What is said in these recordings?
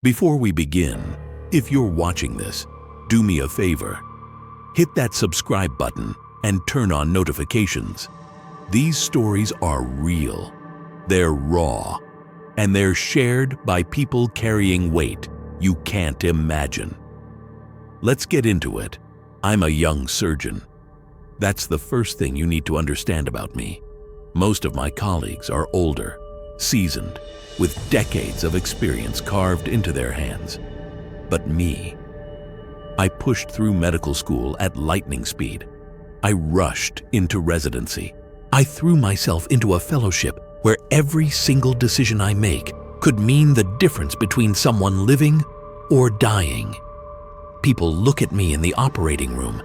Before we begin, if you're watching this, do me a favor. Hit that subscribe button and turn on notifications. These stories are real, they're raw, and they're shared by people carrying weight you can't imagine. Let's get into it. I'm a young surgeon. That's the first thing you need to understand about me. Most of my colleagues are older, seasoned, with decades of experience carved into their hands. But me, I pushed through medical school at lightning speed. I rushed into residency. I threw myself into a fellowship where every single decision I make could mean the difference between someone living or dying. People look at me in the operating room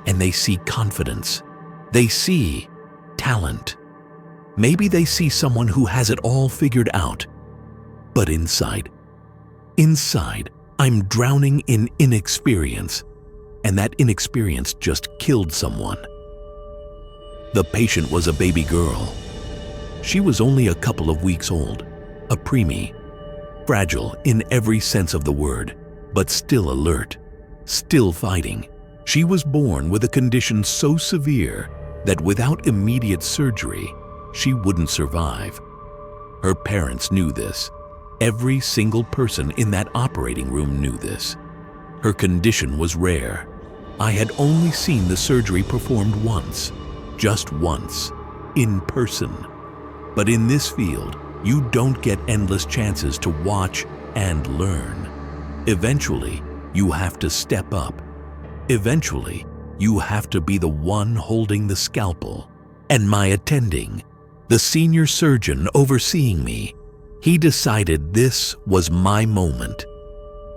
and they see confidence. They see talent. Maybe they see someone who has it all figured out. But inside, I'm drowning in inexperience, and that inexperience just killed someone. The patient was a baby girl. She was only a couple of weeks old, a preemie, fragile in every sense of the word, but still alert, still fighting. She was born with a condition so severe that without immediate surgery, she wouldn't survive. Her parents knew this. Every single person in that operating room knew this. Her condition was rare. I had only seen the surgery performed once, just once, in person. But in this field, you don't get endless chances to watch and learn. Eventually, you have to step up. Eventually, you have to be the one holding the scalpel. And my attending, the senior surgeon overseeing me, he decided this was my moment.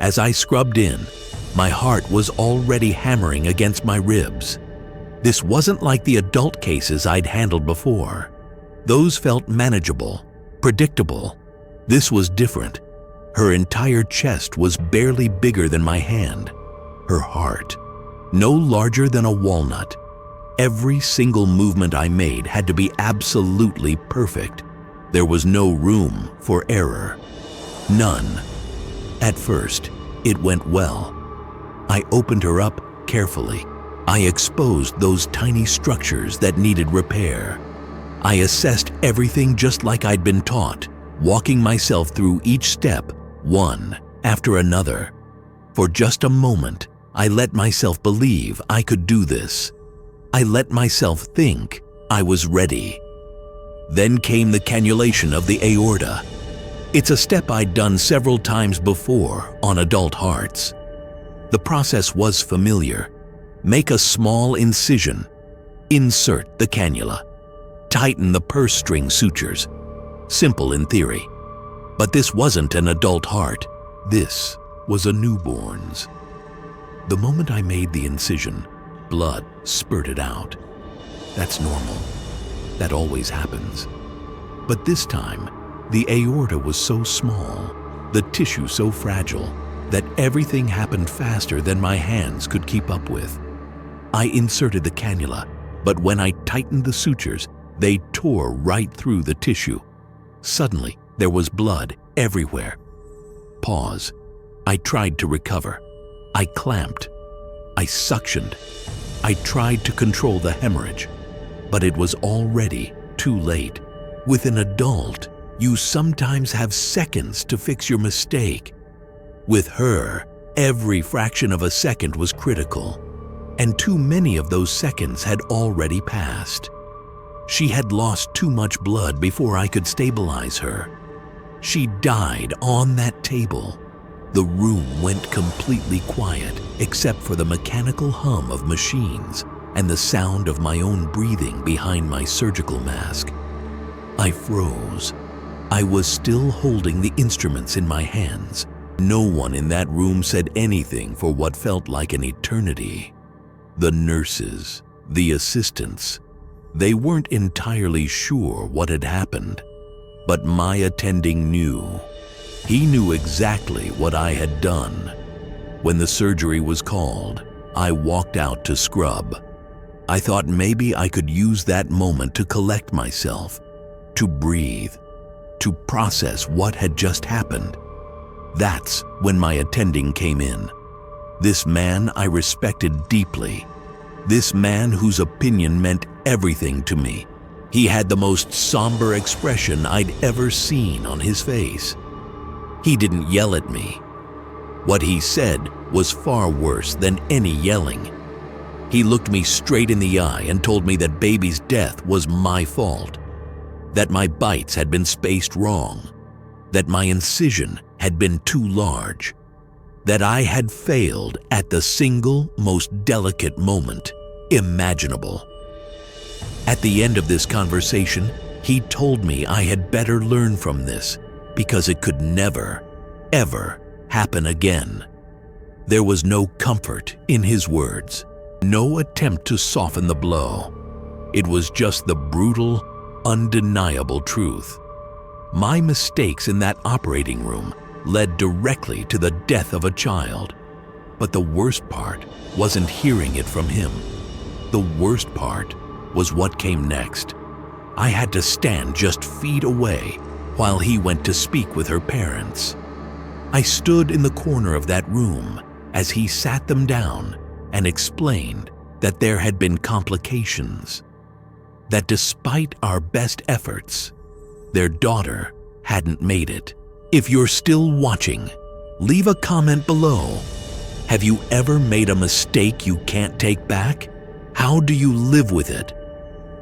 As I scrubbed in, my heart was already hammering against my ribs. This wasn't like the adult cases I'd handled before. Those felt manageable, predictable. This was different. Her entire chest was barely bigger than my hand. Her heart, no larger than a walnut. Every single movement I made had to be absolutely perfect. There was no room for error. None. At first, it went well. I opened her up carefully. I exposed those tiny structures that needed repair. I assessed everything just like I'd been taught, walking myself through each step, one after another. For just a moment, I let myself believe I could do this. I let myself think I was ready. Then came the cannulation of the aorta. It's a step I'd done several times before on adult hearts. The process was familiar. Make a small incision, insert the cannula, tighten the purse string sutures. Simple in theory. But this wasn't an adult heart. This was a newborn's. The moment I made the incision, blood spurted out. That's normal. That always happens. But this time, the aorta was so small, the tissue so fragile, that everything happened faster than my hands could keep up with. I inserted the cannula, but when I tightened the sutures, they tore right through the tissue. Suddenly, there was blood everywhere. Pause. I tried to recover. I clamped. I suctioned. I tried to control the hemorrhage, but it was already too late. With an adult, you sometimes have seconds to fix your mistake. With her, every fraction of a second was critical, and too many of those seconds had already passed. She had lost too much blood before I could stabilize her. She died on that table. The room went completely quiet except for the mechanical hum of machines and the sound of my own breathing behind my surgical mask. I froze. I was still holding the instruments in my hands. No one in that room said anything for what felt like an eternity. The nurses, the assistants, they weren't entirely sure what had happened, but my attending knew. He knew exactly what I had done. When the surgery was called, I walked out to scrub. I thought maybe I could use that moment to collect myself, to breathe, to process what had just happened. That's when my attending came in. This man I respected deeply. This man whose opinion meant everything to me. He had the most somber expression I'd ever seen on his face. He didn't yell at me. What he said was far worse than any yelling. He looked me straight in the eye and told me that baby's death was my fault, that my bites had been spaced wrong, that my incision had been too large, that I had failed at the single most delicate moment imaginable. At the end of this conversation, he told me I had better learn from this because it could never, ever happen again. There was no comfort in his words, no attempt to soften the blow. It was just the brutal, undeniable truth. My mistakes in that operating room led directly to the death of a child. But the worst part wasn't hearing it from him. The worst part was what came next. I had to stand just feet away while he went to speak with her parents. I stood in the corner of that room as he sat them down and explained that there had been complications, that despite our best efforts, their daughter hadn't made it. If you're still watching, leave a comment below. Have you ever made a mistake you can't take back? How do you live with it?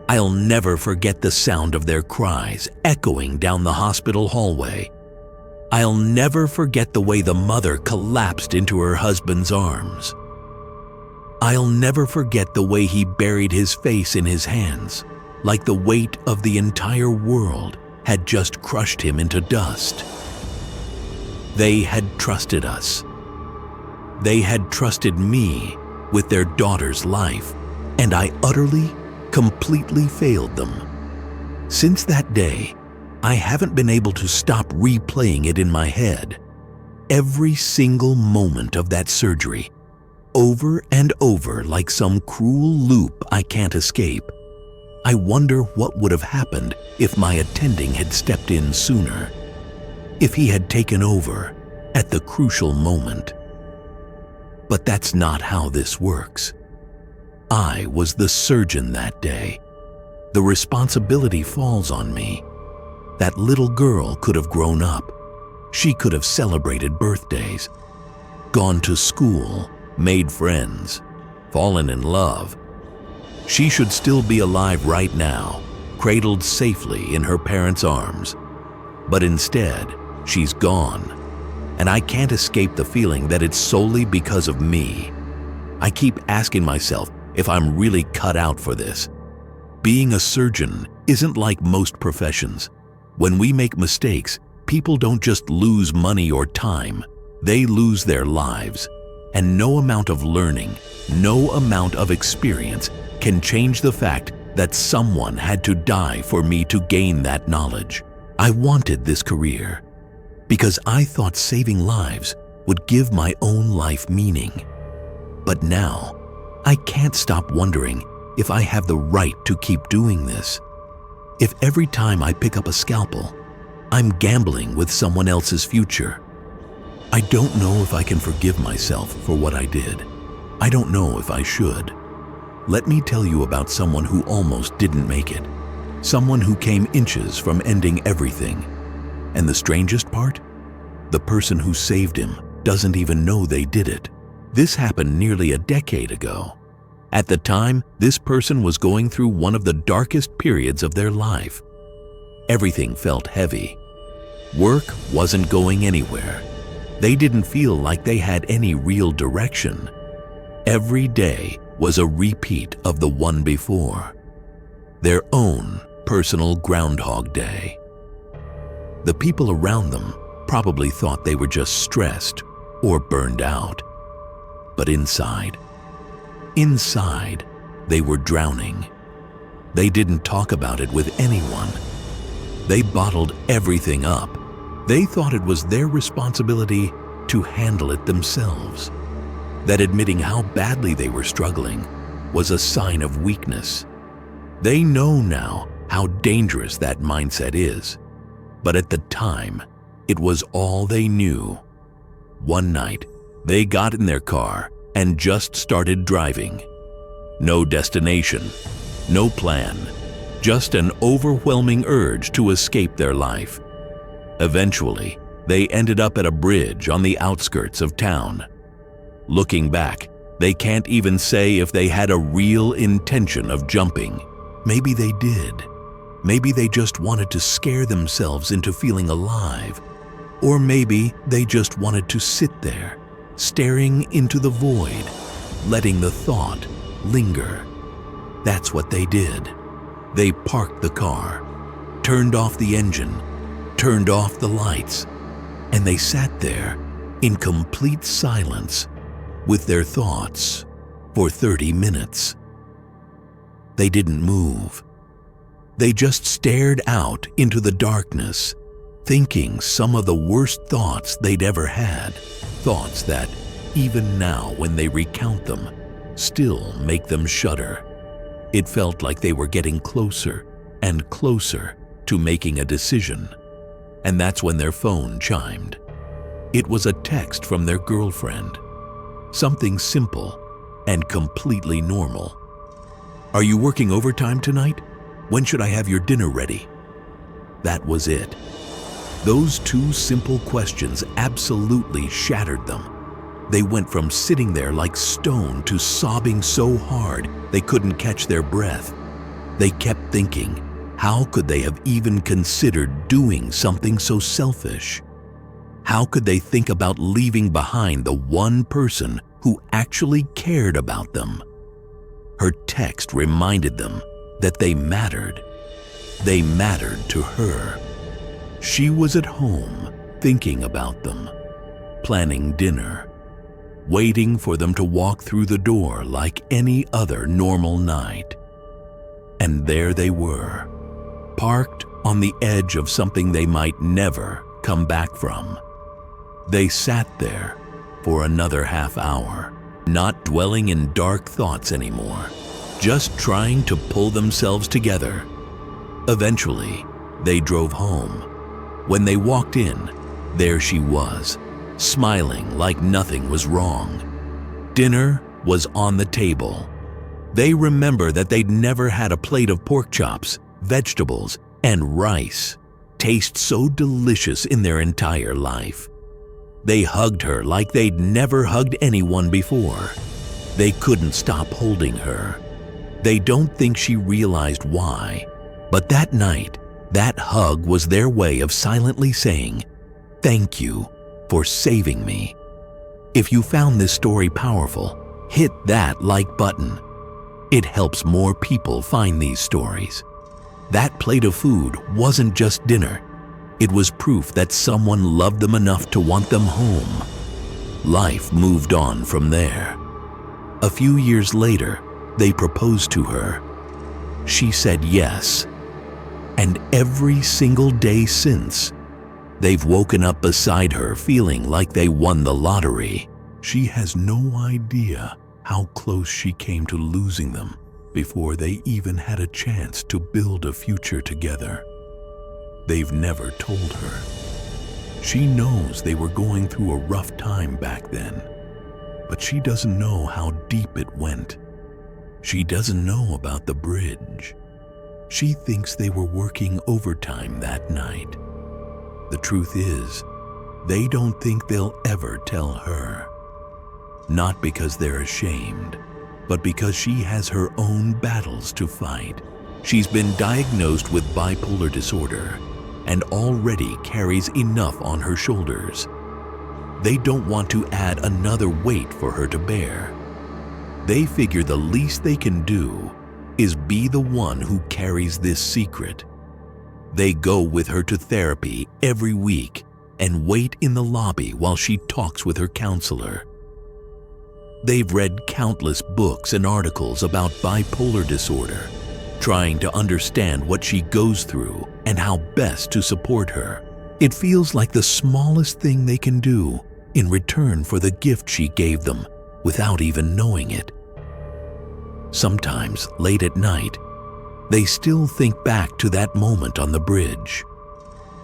I'll never forget the sound of their cries echoing down the hospital hallway. I'll never forget the way the mother collapsed into her husband's arms. I'll never forget the way he buried his face in his hands, like the weight of the entire world had just crushed him into dust. They had trusted us. They had trusted me with their daughter's life, and I utterly, completely failed them. Since that day, I haven't been able to stop replaying it in my head. Every single moment of that surgery, over and over like some cruel loop I can't escape. I wonder what would have happened if my attending had stepped in sooner, if he had taken over at the crucial moment. But that's not how this works. I was the surgeon that day. The responsibility falls on me. That little girl could have grown up. She could have celebrated birthdays, gone to school, made friends, fallen in love. She should still be alive right now, cradled safely in her parents' arms. But instead, she's gone. And I can't escape the feeling that it's solely because of me. I keep asking myself if I'm really cut out for this. Being a surgeon isn't like most professions. When we make mistakes, people don't just lose money or time, they lose their lives. And no amount of learning, no amount of experience can change the fact that someone had to die for me to gain that knowledge. I wanted this career because I thought saving lives would give my own life meaning. But now, I can't stop wondering if I have the right to keep doing this. If every time I pick up a scalpel, I'm gambling with someone else's future. I don't know if I can forgive myself for what I did. I don't know if I should. Let me tell you about someone who almost didn't make it. Someone who came inches from ending everything. And the strangest part? The person who saved him doesn't even know they did it. This happened nearly a decade ago. At the time, this person was going through one of the darkest periods of their life. Everything felt heavy. Work wasn't going anywhere. They didn't feel like they had any real direction. Every day was a repeat of the one before. Their own personal Groundhog Day. The people around them probably thought they were just stressed or burned out. But inside, they were drowning. They didn't talk about it with anyone. They bottled everything up. They thought it was their responsibility to handle it themselves. That admitting how badly they were struggling was a sign of weakness. They know now how dangerous that mindset is. But at the time, it was all they knew. One night, they got in their car and just started driving. No destination, no plan, just an overwhelming urge to escape their life. Eventually, they ended up at a bridge on the outskirts of town. Looking back, they can't even say if they had a real intention of jumping. Maybe they did. Maybe they just wanted to scare themselves into feeling alive. Or maybe they just wanted to sit there, staring into the void, letting the thought linger. That's what they did. They parked the car, turned off the engine, turned off the lights, and they sat there in complete silence with their thoughts for 30 minutes. They didn't move. They just stared out into the darkness, thinking some of the worst thoughts they'd ever had, thoughts that, even now when they recount them, still make them shudder. It felt like they were getting closer and closer to making a decision. And that's when their phone chimed. It was a text from their girlfriend. Something simple and completely normal. "Are you working overtime tonight? When should I have your dinner ready?" That was it. Those two simple questions absolutely shattered them. They went from sitting there like stone to sobbing so hard they couldn't catch their breath. They kept thinking, how could they have even considered doing something so selfish? How could they think about leaving behind the one person who actually cared about them? Her text reminded them that they mattered. They mattered to her. She was at home, thinking about them, planning dinner, waiting for them to walk through the door like any other normal night. And there they were, parked on the edge of something they might never come back from. They sat there for another half hour, not dwelling in dark thoughts anymore, just trying to pull themselves together. Eventually, they drove home. When they walked in, there she was, smiling like nothing was wrong. Dinner was on the table. They remember that they'd never had a plate of pork chops, vegetables, and rice taste so delicious in their entire life. They hugged her like they'd never hugged anyone before. They couldn't stop holding her. They don't think she realized why, but that night, that hug was their way of silently saying, "Thank you for saving me." If you found this story powerful, hit that like button. It helps more people find these stories. That plate of food wasn't just dinner. It was proof that someone loved them enough to want them home. Life moved on from there. A few years later, they proposed to her. She said yes. And every single day since, they've woken up beside her feeling like they won the lottery. She has no idea how close she came to losing them before they even had a chance to build a future together. They've never told her. She knows they were going through a rough time back then, but she doesn't know how deep it went. She doesn't know about the bridge. She thinks they were working overtime that night. The truth is, they don't think they'll ever tell her. Not because they're ashamed, but because she has her own battles to fight. She's been diagnosed with bipolar disorder and already carries enough on her shoulders. They don't want to add another weight for her to bear. They figure the least they can do is be the one who carries this secret. They go with her to therapy every week and wait in the lobby while she talks with her counselor. They've read countless books and articles about bipolar disorder, trying to understand what she goes through and how best to support her. It feels like the smallest thing they can do in return for the gift she gave them without even knowing it. Sometimes, late at night, they still think back to that moment on the bridge.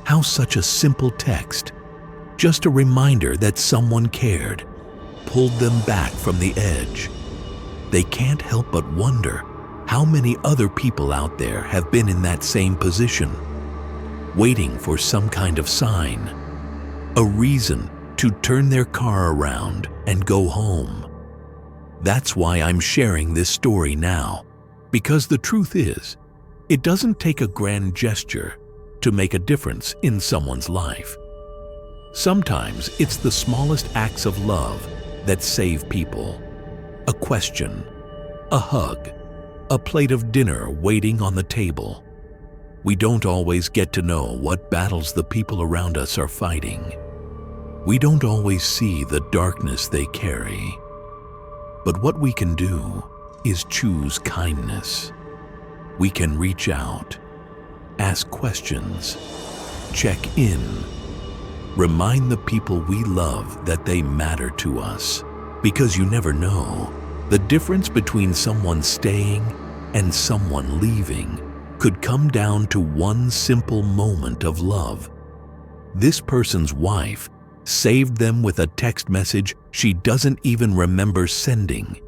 How such a simple text, just a reminder that someone cared, pulled them back from the edge. They can't help but wonder how many other people out there have been in that same position, waiting for some kind of sign, a reason to turn their car around and go home. That's why I'm sharing this story now, because the truth is, it doesn't take a grand gesture to make a difference in someone's life. Sometimes it's the smallest acts of love that save people. A question, a hug, a plate of dinner waiting on the table. We don't always get to know what battles the people around us are fighting. We don't always see the darkness they carry. But what we can do is choose kindness. We can reach out, ask questions, check in, remind the people we love that they matter to us. Because you never know, the difference between someone staying and someone leaving could come down to one simple moment of love. This person's wife saved them with a text message she doesn't even remember sending.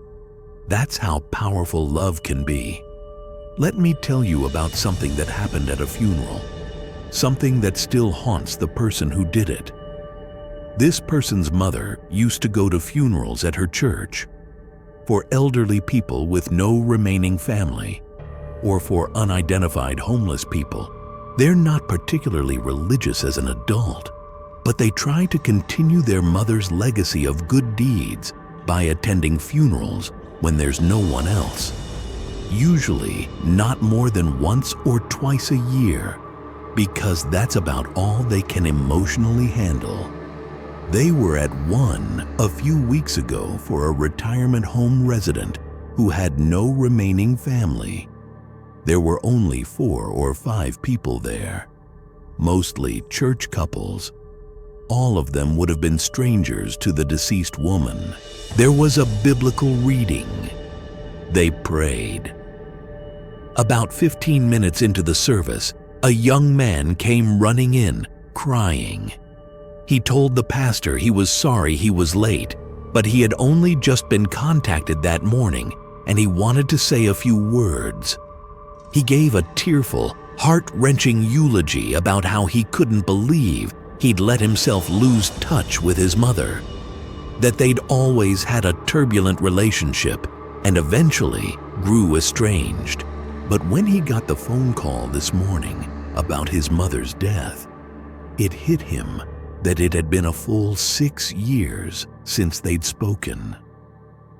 That's how powerful love can be. Let me tell you about something that happened at a funeral, something that still haunts the person who did it. This person's mother used to go to funerals at her church for elderly people with no remaining family, or for unidentified homeless people. They're not particularly religious as an adult, but they try to continue their mother's legacy of good deeds by attending funerals when there's no one else. Usually not more than once or twice a year, because that's about all they can emotionally handle. They were at one a few weeks ago for a retirement home resident who had no remaining family. There were only 4 or 5 people there, mostly church couples. All of them would have been strangers to the deceased woman. There was a biblical reading. They prayed. About 15 minutes into the service, a young man came running in, crying. He told the pastor he was sorry he was late, but he had only just been contacted that morning and he wanted to say a few words. He gave a tearful, heart-wrenching eulogy about how he couldn't believe he'd let himself lose touch with his mother, that they'd always had a turbulent relationship and eventually grew estranged. But when he got the phone call this morning about his mother's death, it hit him that it had been a full 6 years since they'd spoken.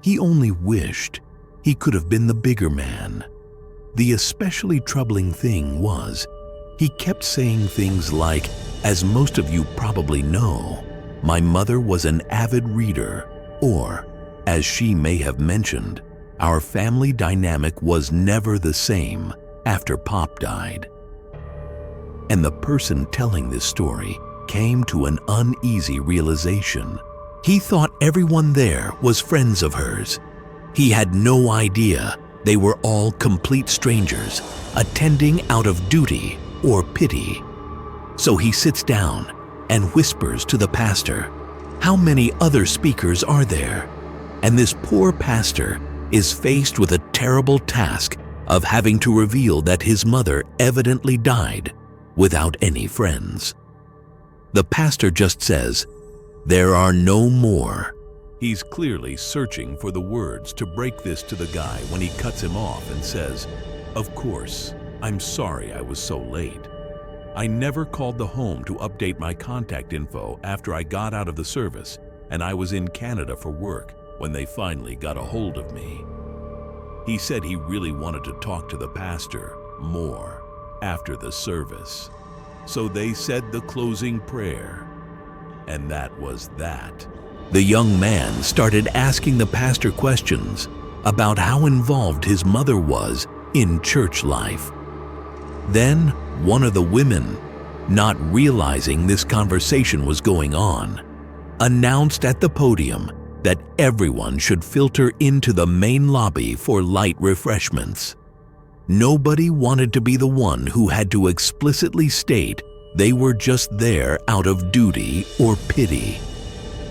He only wished he could have been the bigger man. The especially troubling thing was, he kept saying things like, "As most of you probably know, my mother was an avid reader," or, as she may have mentioned, "Our family dynamic was never the same after Pop died." And the person telling this story came to an uneasy realization. He thought everyone there was friends of hers. He had no idea they were all complete strangers, attending out of duty or pity. So he sits down and whispers to the pastor, "How many other speakers are there?" And this poor pastor is faced with a terrible task of having to reveal that his mother evidently died without any friends. The pastor just says, "There are no more." He's clearly searching for the words to break this to the guy when he cuts him off and says, "Of course, I'm sorry I was so late. I never called the home to update my contact info after I got out of the service, and I was in Canada for work when they finally got a hold of me." He said he really wanted to talk to the pastor more after the service. So they said the closing prayer, and that was that. The young man started asking the pastor questions about how involved his mother was in church life. Then one of the women, not realizing this conversation was going on, announced at the podium that everyone should filter into the main lobby for light refreshments. Nobody wanted to be the one who had to explicitly state They were just there out of duty or pity.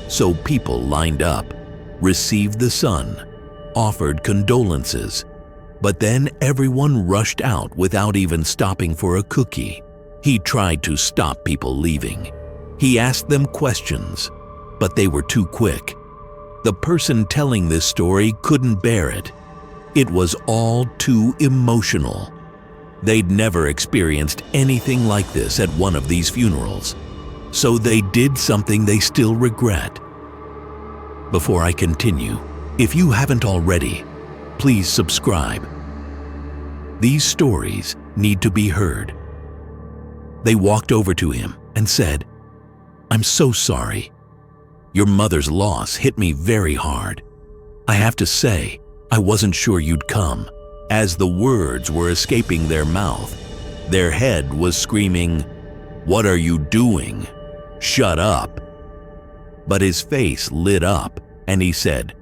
So people lined up, received the son, offered condolences, but then everyone rushed out without even stopping for a cookie. He tried to stop people leaving. He asked them questions, but they were too quick. The person telling this story couldn't bear it. It was all too emotional. They'd never experienced anything like this at one of these funerals, so they did something they still regret. Before I continue, if you haven't already, please subscribe. These stories need to be heard. They walked over to him and said, "I'm so sorry. Your mother's loss hit me very hard. I have to say, I wasn't sure you'd come." As the words were escaping their mouth, their head was screaming, "What are you doing? Shut up." But his face lit up and he said,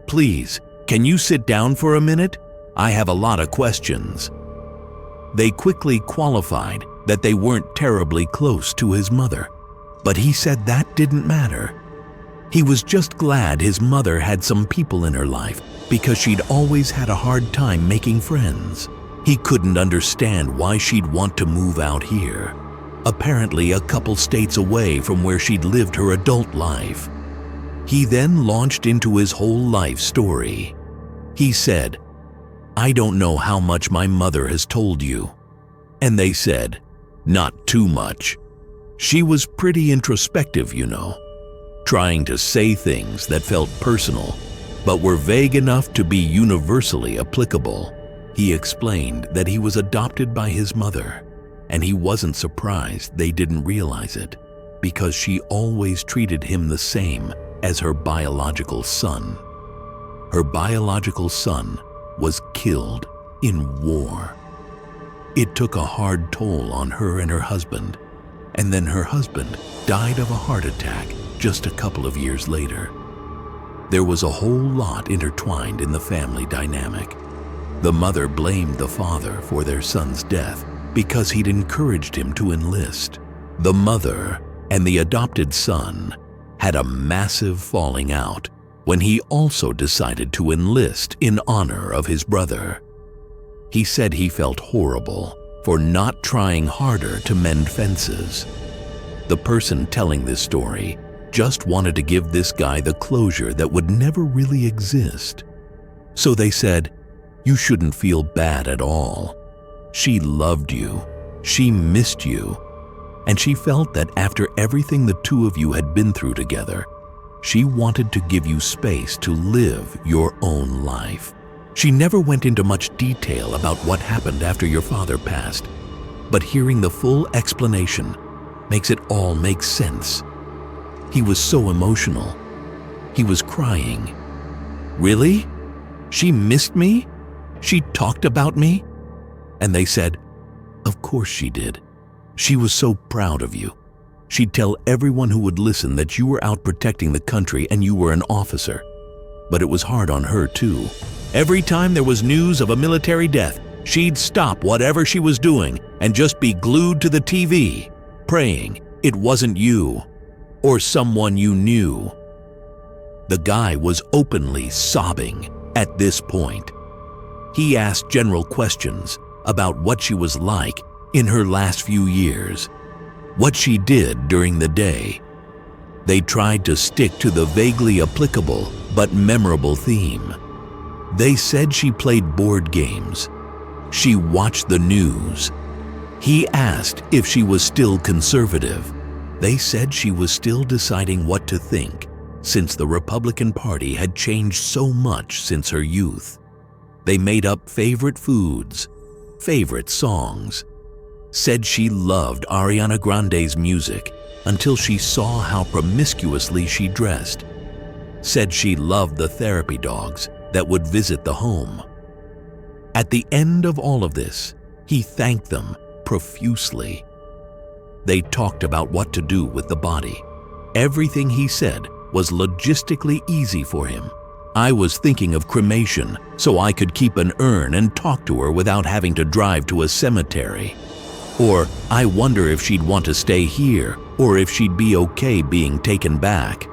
"Please, can you sit down for a minute? I have a lot of questions." They quickly qualified that they weren't terribly close to his mother, but he said that didn't matter. He was just glad his mother had some people in her life because she'd always had a hard time making friends. He couldn't understand why she'd want to move out here, apparently a couple states away from where she'd lived her adult life. He then launched into his whole life story. He said, "I don't know how much my mother has told you." And they said, "Not too much. She was pretty introspective, you know, trying to say things that felt personal, but were vague enough to be universally applicable." He explained that he was adopted by his mother, and he wasn't surprised they didn't realize it, because she always treated him the same as her biological son. Her biological son was killed in war. It took a hard toll on her and her husband, and then her husband died of a heart attack just a couple of years later. There was a whole lot intertwined in the family dynamic. The mother blamed the father for their son's death because he'd encouraged him to enlist. The mother and the adopted son had a massive falling out when he also decided to enlist in honor of his brother. He said he felt horrible for not trying harder to mend fences. The person telling this story just wanted to give this guy the closure that would never really exist. So they said, "You shouldn't feel bad at all. She loved you, she missed you, and she felt that after everything the two of you had been through together, she wanted to give you space to live your own life." She never went into much detail about what happened after your father passed, but hearing the full explanation makes it all make sense. He was so emotional. He was crying. "Really? She missed me? She talked about me?" And they said, "Of course she did. She was so proud of you. She'd tell everyone who would listen that you were out protecting the country and you were an officer. But it was hard on her too. Every time there was news of a military death, she'd stop whatever she was doing and just be glued to the TV, praying it wasn't you or someone you knew." The guy was openly sobbing at this point. He asked general questions about what she was like in her last few years, what she did during the day. They tried to stick to the vaguely applicable but memorable theme. They said she played board games. She watched the news. He asked if she was still conservative. They said she was still deciding what to think, since the Republican Party had changed so much since her youth. They made up favorite foods, favorite songs. Said she loved Ariana Grande's music until she saw how promiscuously she dressed. Said she loved the therapy dogs that would visit the home. At the end of all of this, he thanked them profusely. They talked about what to do with the body. Everything he said was logistically easy for him. "I was thinking of cremation so I could keep an urn and talk to her without having to drive to a cemetery." Or, I wonder if she'd want to stay here, or if she'd be okay being taken back.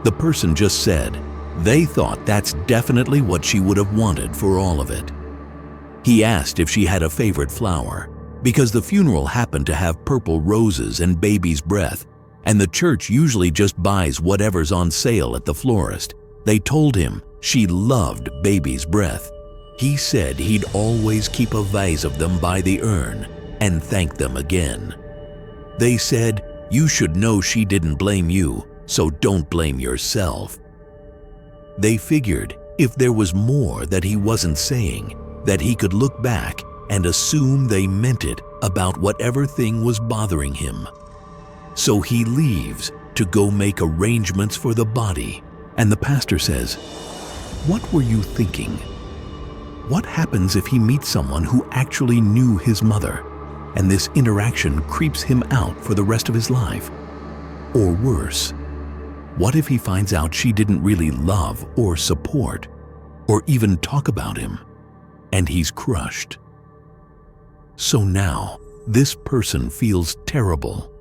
The person just said they thought that's definitely what she would have wanted for all of it. He asked if she had a favorite flower, because the funeral happened to have purple roses and baby's breath, and the church usually just buys whatever's on sale at the florist. They told him she loved baby's breath. He said he'd always keep a vase of them by the urn and thank them again. They said, you should know she didn't blame you, so don't blame yourself. They figured if there was more that he wasn't saying, that he could look back and assume they meant it about whatever thing was bothering him. So he leaves to go make arrangements for the body, and the pastor says, "What were you thinking? What happens if he meets someone who actually knew his mother, and this interaction creeps him out for the rest of his life? Or worse, what if he finds out she didn't really love or support, or even talk about him, and he's crushed?" So now, this person feels terrible,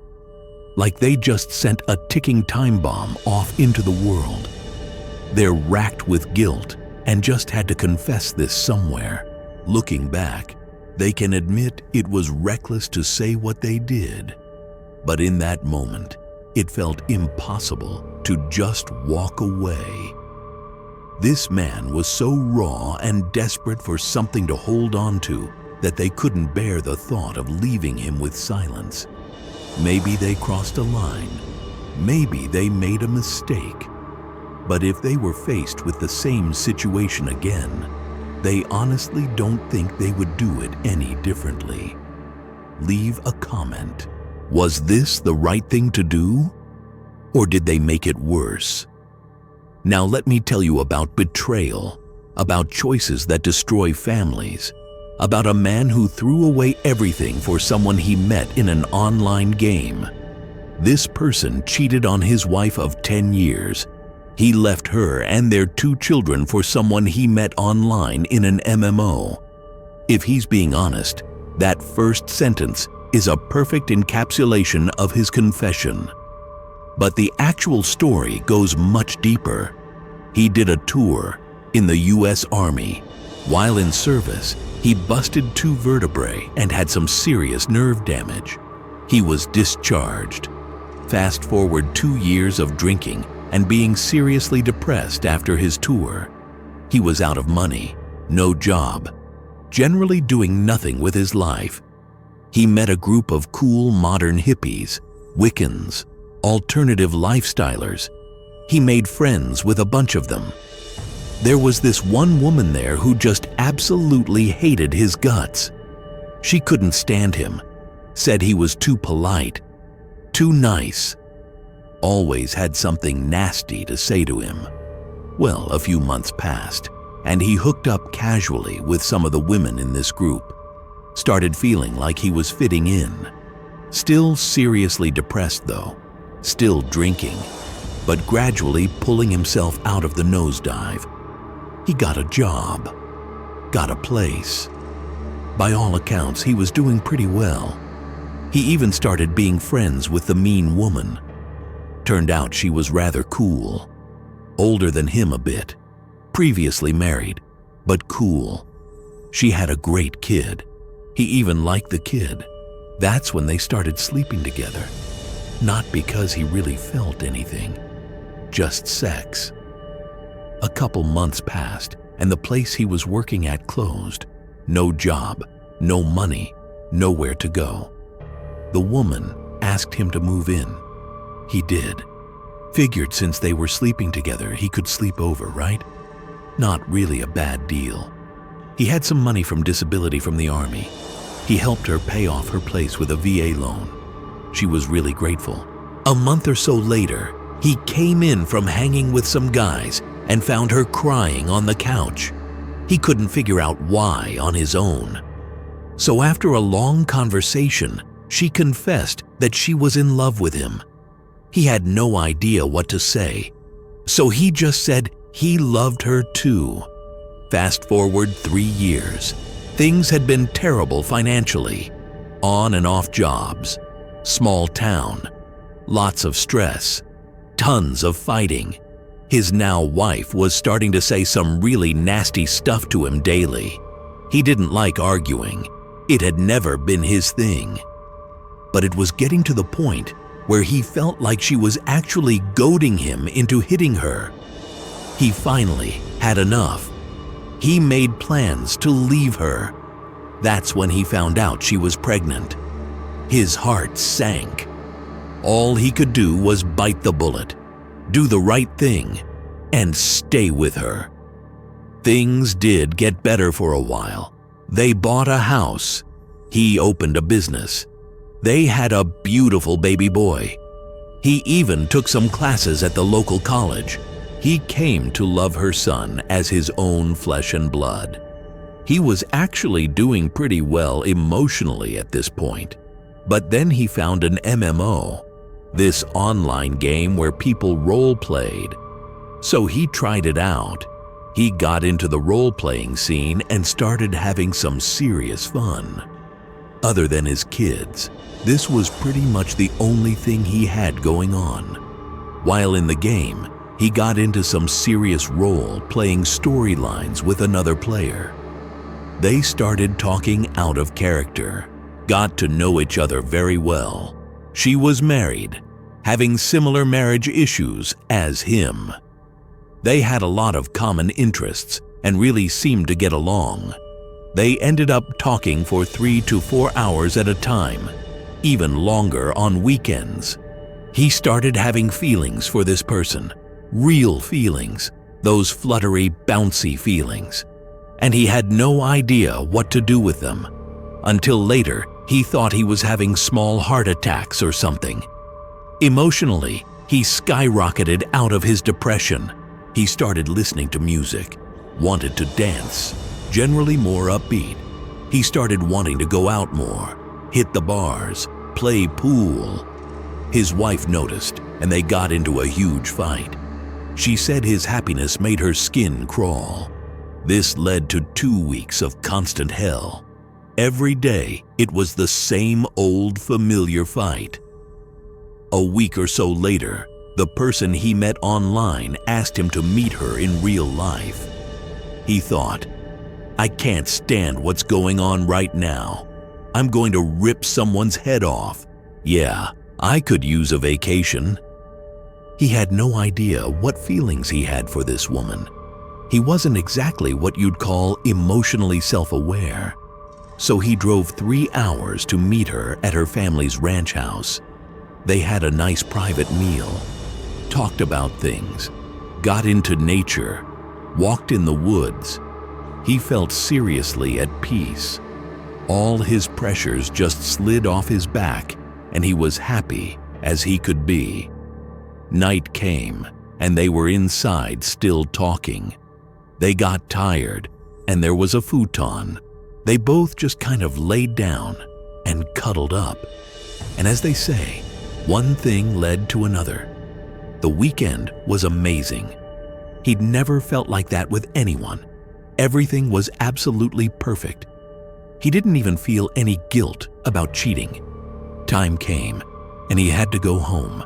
like they just sent a ticking time bomb off into the world. They're racked with guilt and just had to confess this somewhere. Looking back, they can admit it was reckless to say what they did. But in that moment, it felt impossible to just walk away. This man was so raw and desperate for something to hold on to that they couldn't bear the thought of leaving him with silence. Maybe they crossed a line. Maybe they made a mistake. But if they were faced with the same situation again, they honestly don't think they would do it any differently. Leave a comment. Was this the right thing to do? Or did they make it worse? Now let me tell you about betrayal, about choices that destroy families, about a man who threw away everything for someone he met in an online game. This person cheated on his wife of 10 years. He left her and their 2 children for someone he met online in an MMO. If he's being honest, that first sentence is a perfect encapsulation of his confession. But the actual story goes much deeper. He did a tour in the US Army. While in service, he busted 2 vertebrae and had some serious nerve damage. He was discharged. Fast forward 2 years of drinking and being seriously depressed after his tour. He was out of money, no job, generally doing nothing with his life. He met a group of cool modern hippies, Wiccans, alternative lifestylers. He made friends with a bunch of them. There was this one woman there who just absolutely hated his guts. She couldn't stand him, said he was too polite, too nice, always had something nasty to say to him. Well, a few months passed, and he hooked up casually with some of the women in this group. Started feeling like he was fitting in. Still seriously depressed though, still drinking, but gradually pulling himself out of the nosedive. He got a job, got a place. By all accounts, he was doing pretty well. He even started being friends with the mean woman. Turned out she was rather cool, older than him a bit, previously married, but cool. She had a great kid. He even liked the kid. That's when they started sleeping together. Not because he really felt anything, just sex. A couple months passed, and the place he was working at closed. No job, no money, nowhere to go. The woman asked him to move in. He did. Figured since they were sleeping together, he could sleep over, right? Not really a bad deal. He had some money from disability from the Army. He helped her pay off her place with a VA loan. She was really grateful. A month or so later, he came in from hanging with some guys and found her crying on the couch. He couldn't figure out why on his own. So after a long conversation, she confessed that she was in love with him. He had no idea what to say, so he just said he loved her too. Fast forward 3 years. Things had been terrible financially. On and off jobs, small town, lots of stress, tons of fighting. His now wife was starting to say some really nasty stuff to him daily. He didn't like arguing. It had never been his thing. But it was getting to the point where he felt like she was actually goading him into hitting her. He finally had enough. He made plans to leave her. That's when he found out she was pregnant. His heart sank. All he could do was bite the bullet, do the right thing, and stay with her. Things did get better for a while. They bought a house. He opened a business. They had a beautiful baby boy. He even took some classes at the local college. He came to love her son as his own flesh and blood. He was actually doing pretty well emotionally at this point. But then he found an MMO, this online game where people role-played. So he tried it out. He got into the role-playing scene and started having some serious fun. Other than his kids, this was pretty much the only thing he had going on. While in the game, he got into some serious role-playing storylines with another player. They started talking out of character, got to know each other very well. She was married, having similar marriage issues as him. They had a lot of common interests and really seemed to get along. They ended up talking for 3 to 4 hours at a time, even longer on weekends. He started having feelings for this person, real feelings, those fluttery, bouncy feelings. And he had no idea what to do with them. Until later, he thought he was having small heart attacks or something. Emotionally, he skyrocketed out of his depression. He started listening to music, wanted to dance, generally more upbeat. He started wanting to go out more, hit the bars, play pool. His wife noticed, and they got into a huge fight. She said his happiness made her skin crawl. This led to 2 weeks of constant hell. Every day, it was the same old familiar fight. A week or so later, the person he met online asked him to meet her in real life. He thought, I can't stand what's going on right now. I'm going to rip someone's head off. Yeah, I could use a vacation. He had no idea what feelings he had for this woman. He wasn't exactly what you'd call emotionally self-aware. So he drove 3 hours to meet her at her family's ranch house. They had a nice private meal, talked about things, got into nature, walked in the woods. He felt seriously at peace. All his pressures just slid off his back, and he was happy as he could be. Night came, and they were inside still talking. They got tired, and there was a futon. They both just kind of laid down and cuddled up. And as they say, one thing led to another. The weekend was amazing. He'd never felt like that with anyone. Everything was absolutely perfect. He didn't even feel any guilt about cheating. Time came, and he had to go home.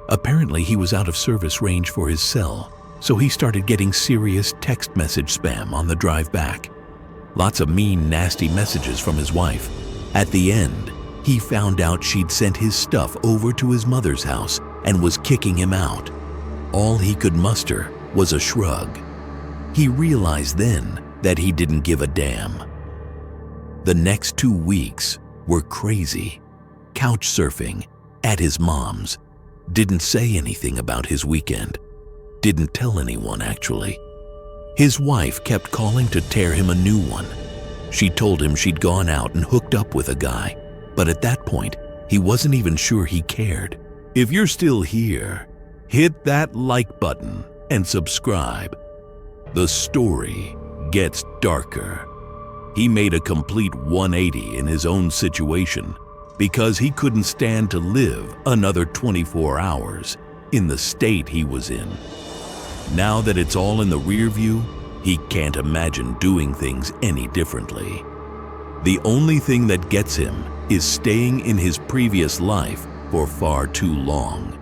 Apparently, he was out of service range for his cell, so he started getting serious text message spam on the drive back. Lots of mean, nasty messages from his wife. At the end, he found out she'd sent his stuff over to his mother's house and was kicking him out. All he could muster was a shrug. He realized then that he didn't give a damn. The next 2 weeks were crazy. Couch surfing at his mom's. Didn't say anything about his weekend. Didn't tell anyone, actually. His wife kept calling to tear him a new one. She told him she'd gone out and hooked up with a guy, but at that point, he wasn't even sure he cared. If you're still here, hit that like button and subscribe. The story gets darker. He made a complete 180 in his own situation because he couldn't stand to live another 24 hours in the state he was in. Now that it's all in the rear view, he can't imagine doing things any differently. The only thing that gets him is staying in his previous life for far too long.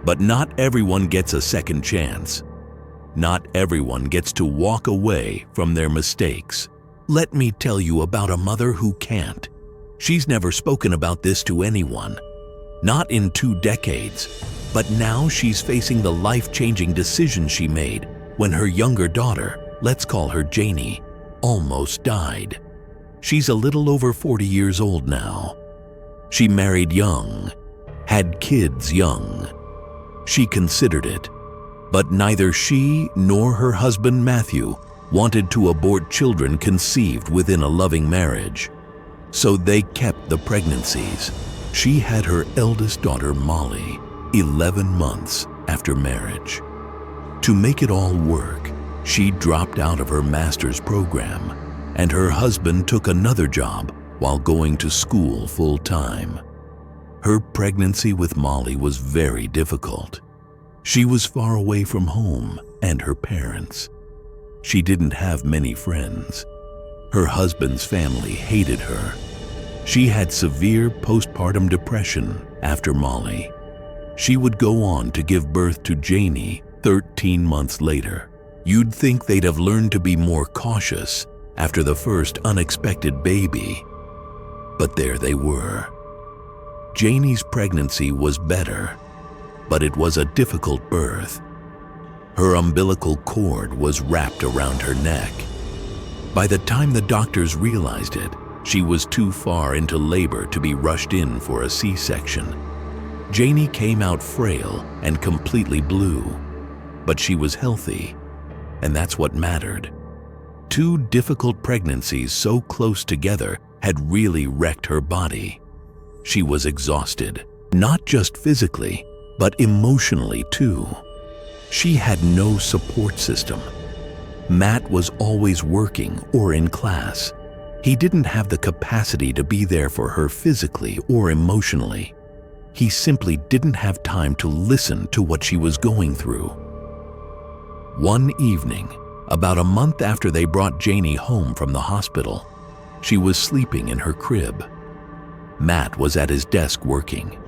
But not everyone gets a second chance. Not everyone gets to walk away from their mistakes. Let me tell you about a mother who can't. She's never spoken about this to anyone. Not in 2 decades. But now she's facing the life-changing decision she made when her younger daughter, let's call her Janie, almost died. She's a little over 40 years old now. She married young, had kids young. She considered it, but neither she nor her husband Matthew wanted to abort children conceived within a loving marriage. So they kept the pregnancies. She had her eldest daughter Molly, 11 months after marriage. To make it all work, she dropped out of her master's program, and her husband took another job while going to school full-time. Her pregnancy with Molly was very difficult. She was far away from home and her parents. She didn't have many friends. Her husband's family hated her. She had severe postpartum depression after Molly. She would go on to give birth to Janie 13 months later. You'd think they'd have learned to be more cautious after the first unexpected baby. But there they were. Janie's pregnancy was better, but it was a difficult birth. Her umbilical cord was wrapped around her neck. By the time the doctors realized it, she was too far into labor to be rushed in for a C-section. Janie came out frail and completely blue, but she was healthy, and that's what mattered. 2 difficult pregnancies so close together had really wrecked her body. She was exhausted, not just physically, but emotionally too. She had no support system. Matt was always working or in class. He didn't have the capacity to be there for her physically or emotionally. He simply didn't have time to listen to what she was going through. One evening, about a month after they brought Janie home from the hospital, she was sleeping in her crib. Matt was at his desk working.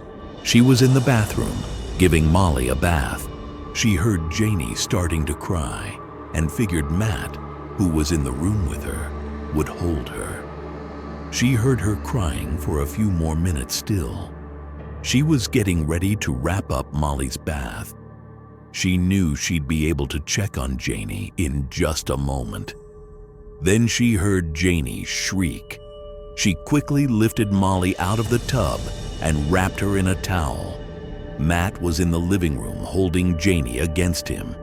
She was in the bathroom, giving Molly a bath. She heard Janie starting to cry and figured Matt, who was in the room with her, would hold her. She heard her crying for a few more minutes still. She was getting ready to wrap up Molly's bath. She knew she'd be able to check on Janie in just a moment. Then she heard Janie shriek. She quickly lifted Molly out of the tub and wrapped her in a towel. Matt was in the living room holding Janie against him.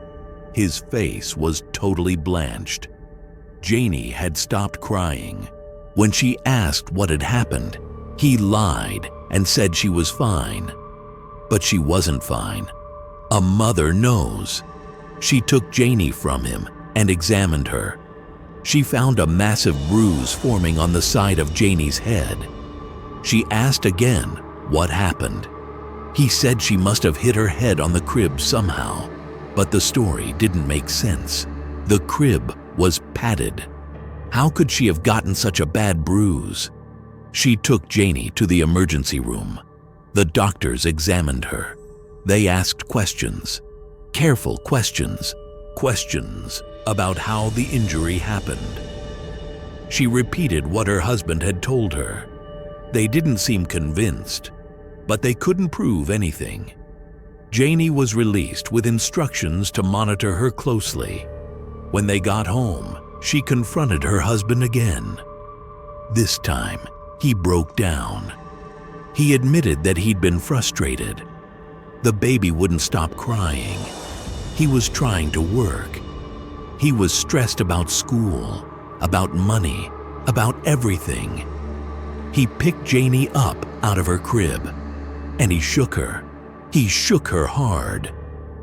His face was totally blanched. Janie had stopped crying. When she asked what had happened, he lied and said she was fine. But she wasn't fine. A mother knows. She took Janie from him and examined her. She found a massive bruise forming on the side of Janie's head. She asked again what happened. He said she must have hit her head on the crib somehow, but the story didn't make sense. The crib was padded. How could she have gotten such a bad bruise? She took Janie to the emergency room. The doctors examined her. They asked questions, careful questions, questions about how the injury happened. She repeated what her husband had told her. They didn't seem convinced, but they couldn't prove anything. Janie was released with instructions to monitor her closely. When they got home, she confronted her husband again. This time, he broke down. He admitted that he'd been frustrated. The baby wouldn't stop crying. He was trying to work. He was stressed about school, about money, about everything. He picked Janie up out of her crib, and he shook her. He shook her hard.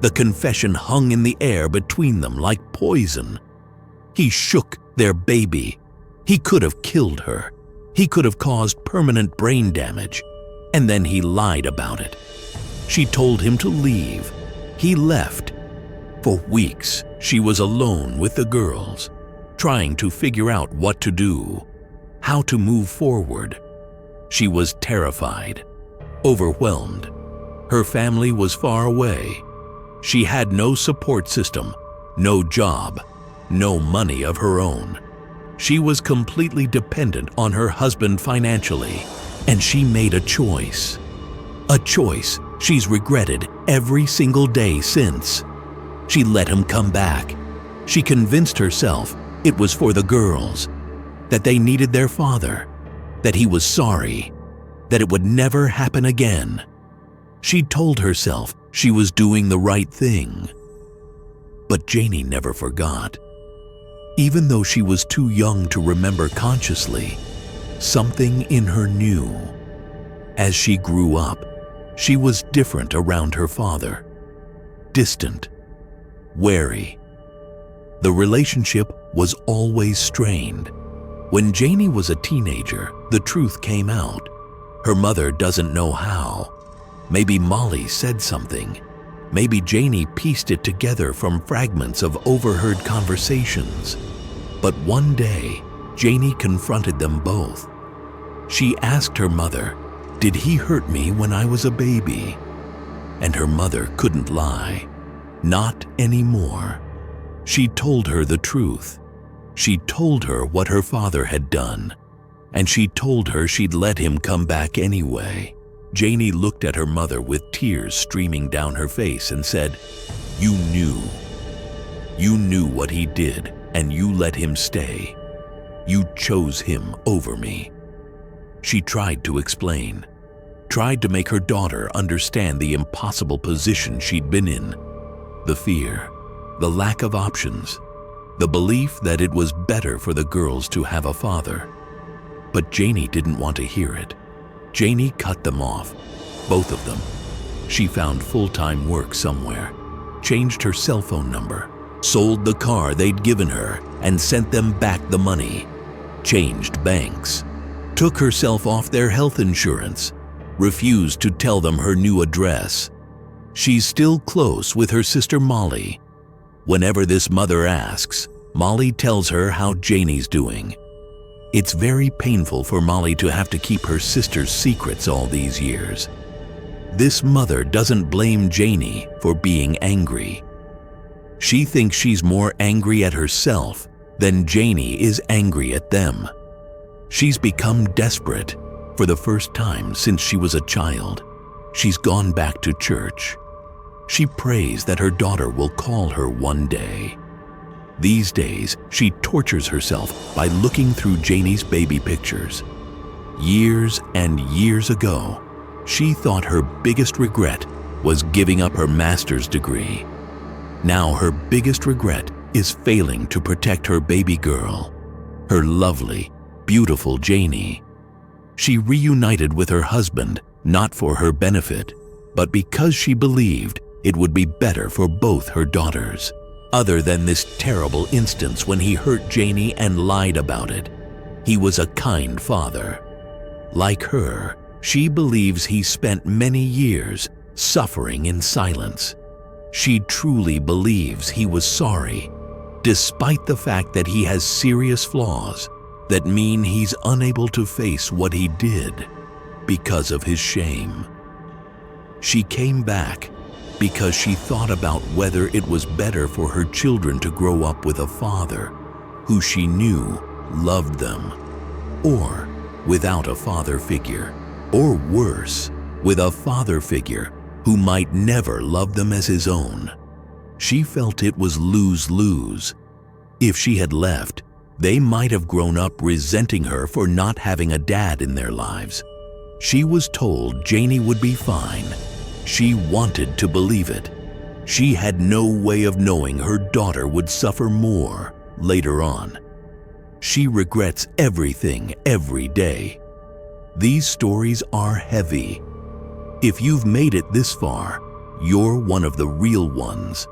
The confession hung in the air between them like poison. He shook their baby. He could have killed her. He could have caused permanent brain damage. And then he lied about it. She told him to leave. He left. For weeks, she was alone with the girls, trying to figure out what to do, how to move forward. She was terrified, overwhelmed. Her family was far away. She had no support system, no job, no money of her own. She was completely dependent on her husband financially, and she made a choice. A choice she's regretted every single day since. She let him come back. She convinced herself it was for the girls, that they needed their father, that he was sorry, that it would never happen again. She told herself she was doing the right thing. But Janie never forgot. Even though she was too young to remember consciously, something in her knew. As she grew up, she was different around her father. Distant, wary. The relationship was always strained. When Janie was a teenager, the truth came out. Her mother doesn't know how. Maybe Molly said something. Maybe Janie pieced it together from fragments of overheard conversations. But one day, Janie confronted them both. She asked her mother, "Did he hurt me when I was a baby?" And her mother couldn't lie. Not anymore. She told her the truth. She told her what her father had done. And she told her she'd let him come back anyway. Janie looked at her mother with tears streaming down her face and said, "You knew. You knew what he did, and you let him stay. You chose him over me." She tried to explain, tried to make her daughter understand the impossible position she'd been in. The fear, the lack of options, the belief that it was better for the girls to have a father. But Janie didn't want to hear it. Janie cut them off, both of them. She found full-time work somewhere, changed her cell phone number, sold the car they'd given her and sent them back the money, changed banks, took herself off their health insurance, refused to tell them her new address. She's still close with her sister Molly. Whenever this mother asks, Molly tells her how Janie's doing. It's very painful for Molly to have to keep her sister's secrets all these years. This mother doesn't blame Janie for being angry. She thinks she's more angry at herself than Janie is angry at them. She's become desperate for the first time since she was a child. She's gone back to church. She prays that her daughter will call her one day. These days, she tortures herself by looking through Janie's baby pictures. Years and years ago, she thought her biggest regret was giving up her master's degree. Now her biggest regret is failing to protect her baby girl, her lovely, beautiful Janie. She reunited with her husband not for her benefit, but because she believed it would be better for both her daughters. Other than this terrible instance when he hurt Janie and lied about it, he was a kind father. Like her, she believes he spent many years suffering in silence. She truly believes he was sorry, despite the fact that he has serious flaws that mean he's unable to face what he did because of his shame. She came back because she thought about whether it was better for her children to grow up with a father who she knew loved them, or without a father figure, or worse, with a father figure who might never love them as his own. She felt it was lose-lose. If she had left, they might have grown up resenting her for not having a dad in their lives. She was told Janie would be fine. She wanted to believe it. She had no way of knowing her daughter would suffer more later on. She regrets everything every day. These stories are heavy. If you've made it this far, you're one of the real ones.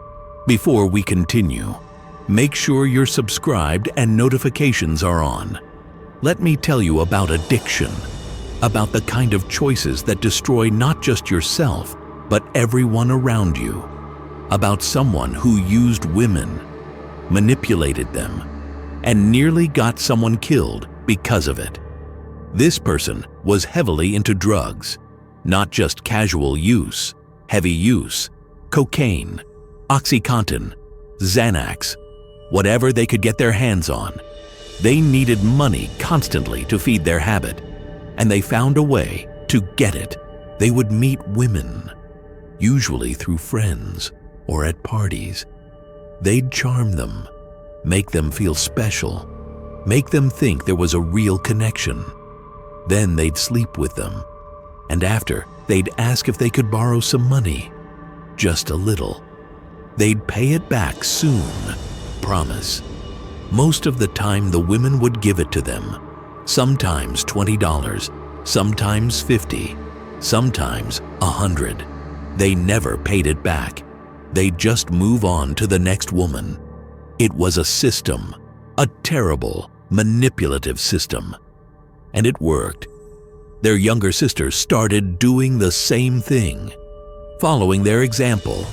Before we continue, make sure you're subscribed and notifications are on. Let me tell you about addiction, about the kind of choices that destroy not just yourself, but everyone around you, about someone who used women, manipulated them, and nearly got someone killed because of it. This person was heavily into drugs, not just casual use, heavy use, cocaine, OxyContin, Xanax, whatever they could get their hands on. They needed money constantly to feed their habit, and they found a way to get it. They would meet women, usually through friends or at parties. They'd charm them, make them feel special, make them think there was a real connection. Then they'd sleep with them, and after, they'd ask if they could borrow some money, just a little. They'd pay it back soon, promise. Most of the time, the women would give it to them, sometimes $20, sometimes $50, sometimes $100. They never paid it back. They'd just move on to the next woman. It was a system, a terrible, manipulative system. And it worked. Their younger sisters started doing the same thing, following their example,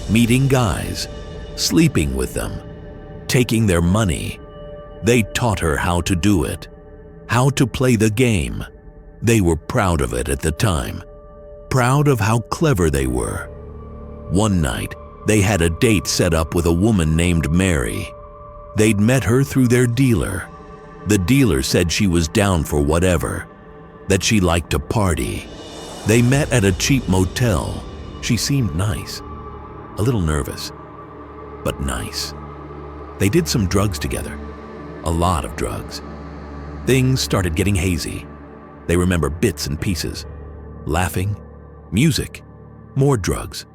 meeting guys, sleeping with them, taking their money. They taught her how to do it, how to play the game. They were proud of it at the time, proud of how clever they were. One night, they had a date set up with a woman named Mary. They'd met her through their dealer. The dealer said she was down for whatever, that she liked to party. They met at a cheap motel. She seemed nice, a little nervous, but nice. They did some drugs together, a lot of drugs. Things started getting hazy. They remember bits and pieces, laughing, music, more drugs,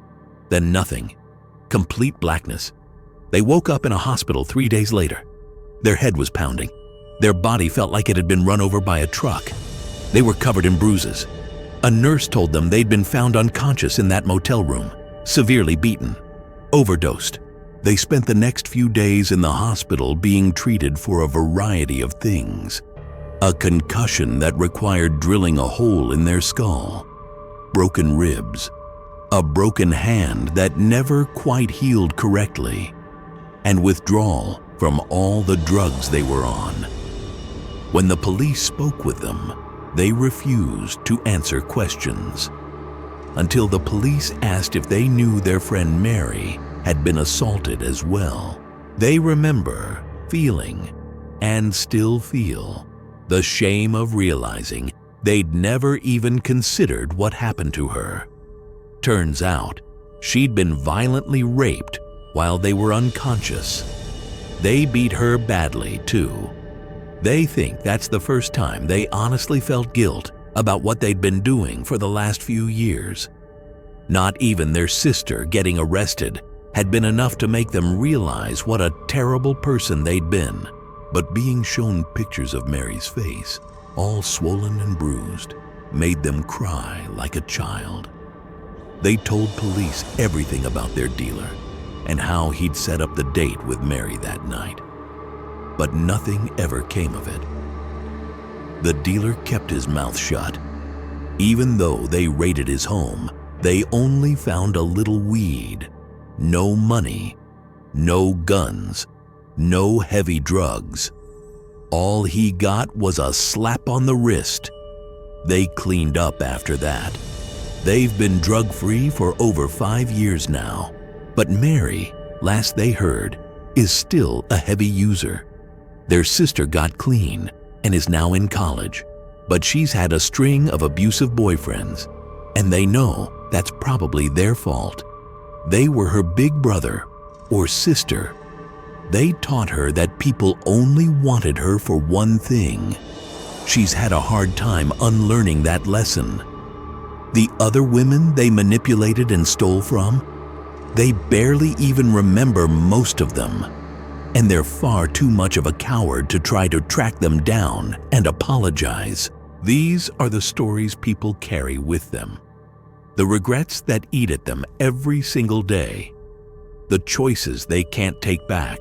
then nothing, complete blackness. They woke up in a hospital 3 days later. Their head was pounding. Their body felt like it had been run over by a truck. They were covered in bruises. A nurse told them they'd been found unconscious in that motel room, severely beaten, overdosed. They spent the next few days in the hospital being treated for a variety of things. A concussion that required drilling a hole in their skull, broken ribs, a broken hand that never quite healed correctly, and withdrawal from all the drugs they were on. When the police spoke with them, they refused to answer questions until the police asked if they knew their friend Mary had been assaulted as well. They remember feeling, and still feel, the shame of realizing they'd never even considered what happened to her. Turns out, she'd been violently raped while they were unconscious. They beat her badly, too. They think that's the first time they honestly felt guilt about what they'd been doing for the last few years. Not even their sister getting arrested had been enough to make them realize what a terrible person they'd been. But being shown pictures of Mary's face, all swollen and bruised, made them cry like a child. They told police everything about their dealer and how he'd set up the date with Mary that night. But nothing ever came of it. The dealer kept his mouth shut. Even though they raided his home, they only found a little weed, no money, no guns, no heavy drugs. All he got was a slap on the wrist. They cleaned up after that. They've been drug-free for over 5 years now. But Mary, last they heard, is still a heavy user. Their sister got clean and is now in college, but she's had a string of abusive boyfriends, and they know that's probably their fault. They were her big brother or sister. They taught her that people only wanted her for one thing. She's had a hard time unlearning that lesson. The other women they manipulated and stole from, they barely even remember most of them. And they're far too much of a coward to try to track them down and apologize. These are the stories people carry with them. The regrets that eat at them every single day. The choices they can't take back.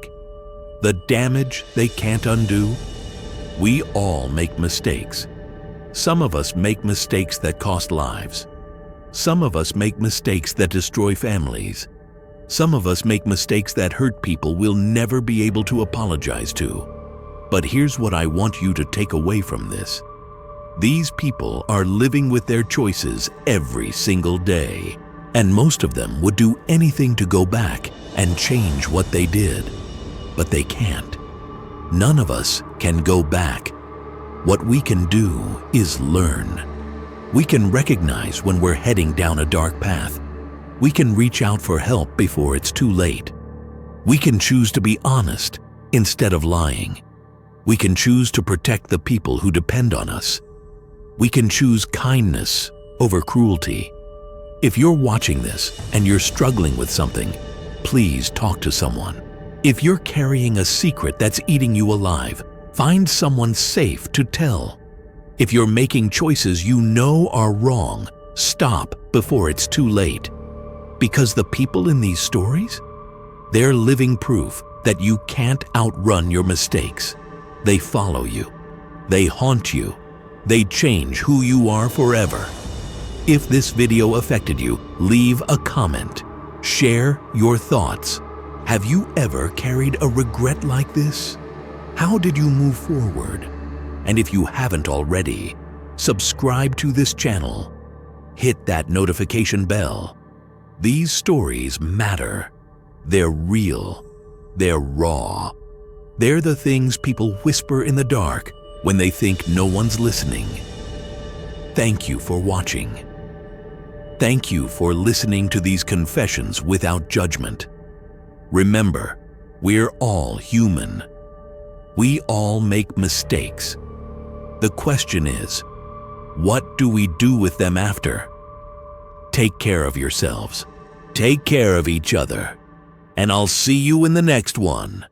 The damage they can't undo. We all make mistakes. Some of us make mistakes that cost lives. Some of us make mistakes that destroy families. Some of us make mistakes that hurt people we'll never be able to apologize to. But here's what I want you to take away from this. These people are living with their choices every single day, and most of them would do anything to go back and change what they did. But they can't. None of us can go back. What we can do is learn. We can recognize when we're heading down a dark path. We can reach out for help before it's too late. We can choose to be honest instead of lying. We can choose to protect the people who depend on us. We can choose kindness over cruelty. If you're watching this and you're struggling with something, please talk to someone. If you're carrying a secret that's eating you alive, find someone safe to tell. If you're making choices you know are wrong, stop before it's too late. Because the people in these stories, they're living proof that you can't outrun your mistakes. They follow you. They haunt you. They change who you are forever. If this video affected you, leave a comment. Share your thoughts. Have you ever carried a regret like this? How did you move forward? And if you haven't already, subscribe to this channel. Hit that notification bell. These stories matter. They're real. They're raw. They're the things people whisper in the dark when they think no one's listening. Thank you for watching. Thank you for listening to these confessions without judgment. Remember, we're all human. We all make mistakes. The question is, what do we do with them after? Take care of yourselves. Take care of each other. And I'll see you in the next one.